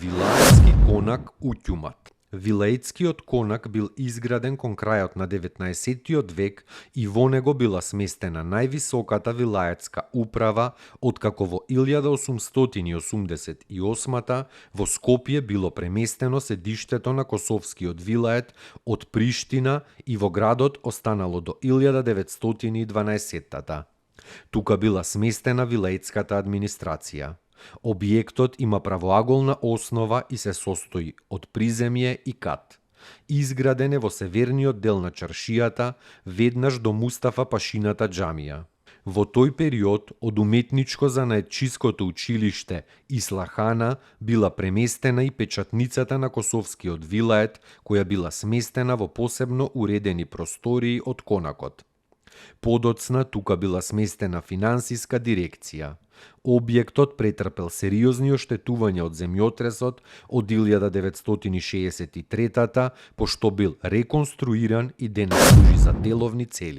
Вилаетски конак Уќумат. Вилаетскиот конак бил изграден кон крајот на 19-тиот век и во него била сместена највисоката вилаетска управа, откако во 1888 во Скопје било преместено седиштето на Косовскиот вилает од Приштина и во градот останало до 1912. Тука била сместена вилаетската администрација. Објектот има правоаголна основа и се состои од приземје и кат. Изграден е во северниот дел на чаршијата, веднаш до Мустафа Пашината џамија. Во тој период од уметничко занаетчиското училиште Ислахана била преместена и печатницата на Косовскиот вилает, која била сместена во посебно уредени простории од конакот. Подоцна тука била сместена финансиска дирекција. Објектот претрпел сериозни оштетувања од земјотресот од 1963 пошто бил реконструиран и денес служи за деловни цели.